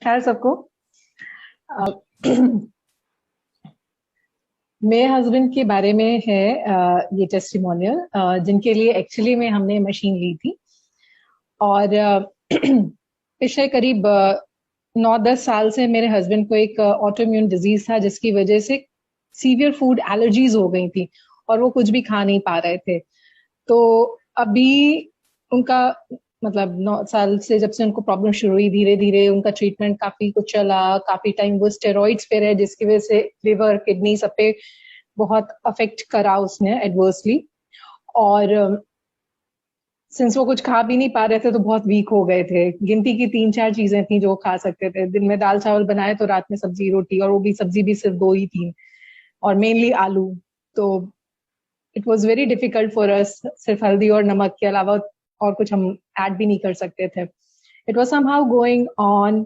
खैर सबको अ, मेरे हस्बैंड के बारे में है ये टेस्टिमोनियल जिनके लिए एक्चुअली में हमने मशीन ली थी और पिछले करीब 9-10 साल से मेरे हस्बैंड को एक ऑटोइम्यून डिजीज था जिसकी वजह से सीवियर फूड एलर्जीज हो गई थी और वो कुछ भी खा नहीं पा रहे थे। तो अभी उनका मतलब 9 साल से जब से उनको प्रॉब्लम शुरू हुई धीरे धीरे उनका ट्रीटमेंट काफी कुछ चला, काफी टाइम वो स्टेरॉइड्स पे रहे जिसकी वजह से लिवर किडनी सब पे बहुत अफेक्ट करा उसने एडवर्सली। और सिंस वो कुछ खा भी नहीं पा रहे थे तो बहुत वीक हो गए थे। गिनती की 3-4 चीजें थी जो खा सकते थे, दिन में दाल चावल बनाए तो रात में सब्जी रोटी, और वो भी सब्जी भी सिर्फ 2 ही थी और मेनली आलू। तो it was very difficult for us, सिर्फ हल्दी और नमक के अलावा और कुछ हम ऐड भी नहीं कर सकते थे। It was somehow going on.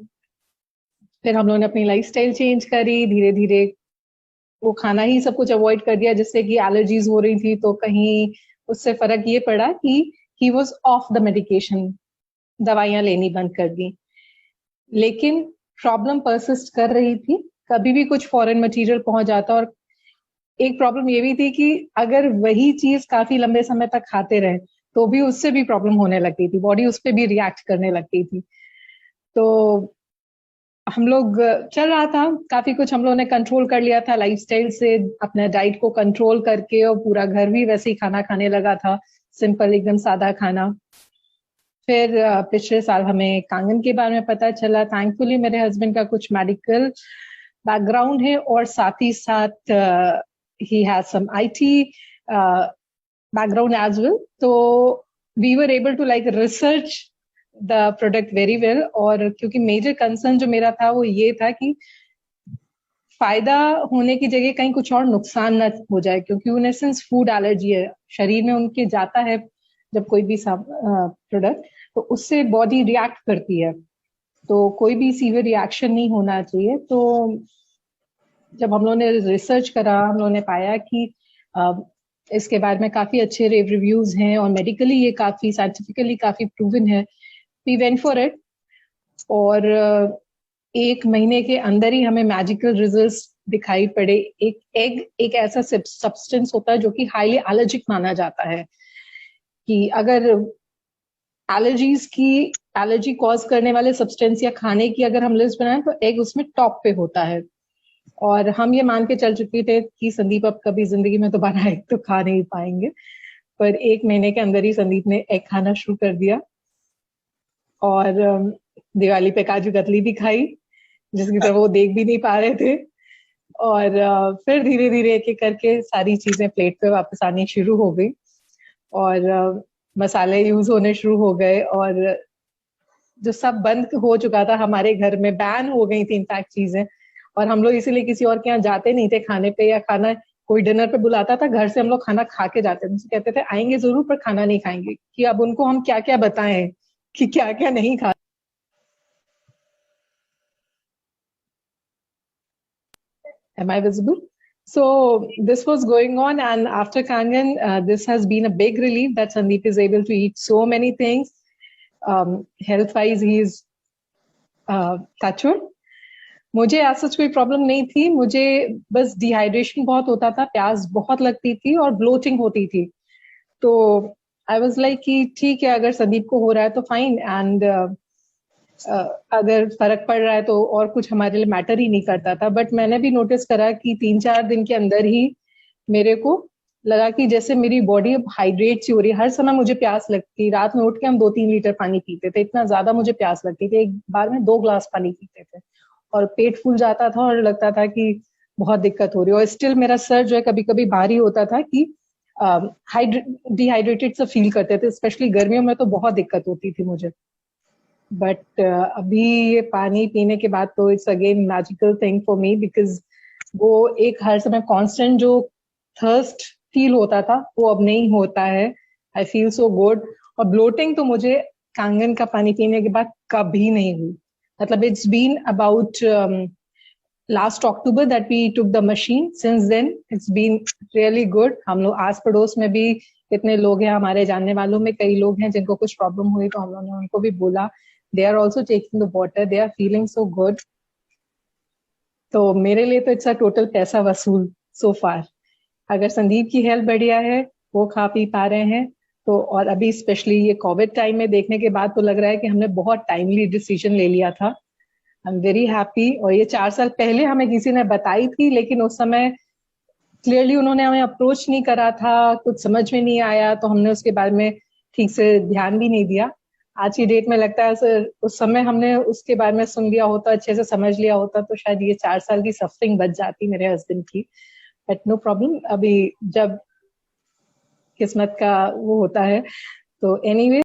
फिर हम लोगों ने अपनी लाइफ स्टाइल चेंज करी धीरे धीरे, वो खाना ही सब कुछ अवॉइड कर दिया जिससे कि एलर्जीज हो रही थी। तो कहीं उससे फर्क ये पड़ा कि he was of the medication, दवाइयां लेनी बंद कर दी। लेकिन प्रॉब्लम परसिस्ट कर रही थी, कभी भी कुछ फॉरेन मटेरियल पहुंच जाता। और एक प्रॉब्लम ये भी थी कि अगर वही चीज काफी लंबे समय तक खाते रहे तो भी उससे भी प्रॉब्लम होने लगती थी, बॉडी उस पर भी रिएक्ट करने लगती थी। तो हम लोग चल रहा था, काफी कुछ हम लोगों ने कंट्रोल कर लिया था लाइफस्टाइल से, अपना डाइट को कंट्रोल करके, और पूरा घर भी वैसे ही खाना खाने लगा था, सिंपल एकदम सादा खाना। फिर पिछले साल हमें कांगन के बारे में पता चला। थैंकफुली मेरे हस्बैंड का कुछ मेडिकल बैकग्राउंड है और साथ ही साथ ही has some IT background as well. तो we were able to like research the product very well. और क्योंकि मेजर कंसर्न जो मेरा था वो ये था कि फायदा होने की जगह कहीं कुछ और नुकसान न हो जाए, क्योंकि उन्हें सिंस फूड एलर्जी है, शरीर में उनके जाता है जब कोई भी प्रोडक्ट, तो उससे बॉडी रिएक्ट करती है। तो कोई भी सीवियर रिएक्शन नहीं होना चाहिए। तो जब हम लोगों ने रिसर्च करा, हम लोगों ने पाया कि इसके बारे में काफी अच्छे रिव्यूज हैं और मेडिकली ये काफी साइंटिफिकली काफी प्रूवन है। वी वेंट फॉर इट और 1 महीने के अंदर ही हमें मैजिकल रिजल्ट्स दिखाई पड़े। एक एग एक ऐसा सब्सटेंस होता है जो कि हाईली एलर्जिक माना जाता है, कि अगर एलर्जीज की एलर्जी कॉज करने वाले सब्सटेंस या खाने की अगर हम लिस्ट बनाएं तो एग उसमें टॉप पे होता है। और हम ये मान के चल चुके थे कि संदीप अब कभी जिंदगी में दोबारा एग तो खा नहीं पाएंगे, पर 1 महीने के अंदर ही संदीप ने एग खाना शुरू कर दिया। और दिवाली पे काजू कतली भी खाई जिसकी तरफ वो देख भी नहीं पा रहे थे। और फिर धीरे धीरे एक एक करके सारी चीजें प्लेट पे वापस आनी शुरू हो गई और मसाले यूज होने शुरू हो गए। और जो सब बंद हो चुका था हमारे घर में, बैन हो गई थी इनफैक्ट चीजें। और हम लोग इसीलिए किसी और के यहाँ जाते नहीं थे खाने पे, या खाना कोई डिनर पे बुलाता था घर से हम लोग खाना खा के जाते थे। उनसे कहते थे आएंगे जरूर पर खाना नहीं खाएंगे, कि अब उनको हम क्या क्या बताएं कि क्या क्या नहीं खा। Am I visible? So this was going on, and after Kangan, this has been a big relief that Sandeep is able to eat so many things. Health-wise, he's touchwood. मुझे ऐसा कोई प्रॉब्लम नहीं थी, मुझे बस डिहाइड्रेशन बहुत होता था, प्यास बहुत लगती थी और ब्लोटिंग होती थी। तो आई वाज लाइक कि ठीक है, अगर संदीप को हो रहा है तो फाइन, एंड अगर फर्क पड़ रहा है तो और कुछ हमारे लिए मैटर ही नहीं करता था। बट मैंने भी नोटिस करा कि 3-4 दिन के अंदर ही मेरे को लगा कि जैसे मेरी बॉडी अब हाइड्रेट सी हो रही है। हर समय मुझे प्यास लगती, रात में उठ के हम 2-3 लीटर पानी पीते थे, इतना ज्यादा मुझे प्यास लगती थी, एक बार में 2 ग्लास पानी पीते थे। और पेट फूल जाता था और लगता था कि बहुत दिक्कत हो रही है। और स्टिल मेरा सर जो है कभी कभी भारी होता था कि डिहाइड्रेटेड सा फील करते थे, स्पेशली गर्मियों में तो बहुत दिक्कत होती थी मुझे। बट अभी ये पानी पीने के बाद तो it's again magical thing for me, because वो एक हर समय कांस्टेंट जो थर्स्ट फील होता था वो अब नहीं होता है। I feel so good. और ब्लोटिंग तो मुझे कांगन का पानी पीने के बाद कभी नहीं हुई। मतलब it's been about last October that we took the machine, since then it's been really good. हम लोग आस पड़ोस में भी कितने लोग हैं, हमारे जानने वालों में कई लोग हैं जिनको कुछ प्रॉब्लम हुई, तो हम लोगों ने उनको भी बोला they are also taking the water, they are feeling so good. तो मेरे लिए तो इट्स अ टोटल पैसा वसूल सो फार। अगर संदीप की हेल्थ बढ़िया है, वो खा पी पा रहे हैं, तो और अभी स्पेशली ये कोविड टाइम में देखने के बाद तो लग रहा है कि हमने बहुत टाइमली डिसीजन ले लिया था। I am very happy. और ये 4 साल पहले हमें किसी ने बताई थी, लेकिन उस समय क्लियरली उन्होंने हमें अप्रोच नहीं करा था, कुछ समझ में नहीं आया, तो हमने उसके बारे में ठीक से ध्यान भी नहीं दिया। आज की डेट में लगता है सर, उस समय हमने उसके बारे में सुन लिया होता, अच्छे से समझ लिया होता, तो शायद ये 4 साल की सफरिंग बच जाती मेरे हस्बैंड की। बट नो प्रॉब्लम, अभी जब किस्मत का वो होता है तो एनीवे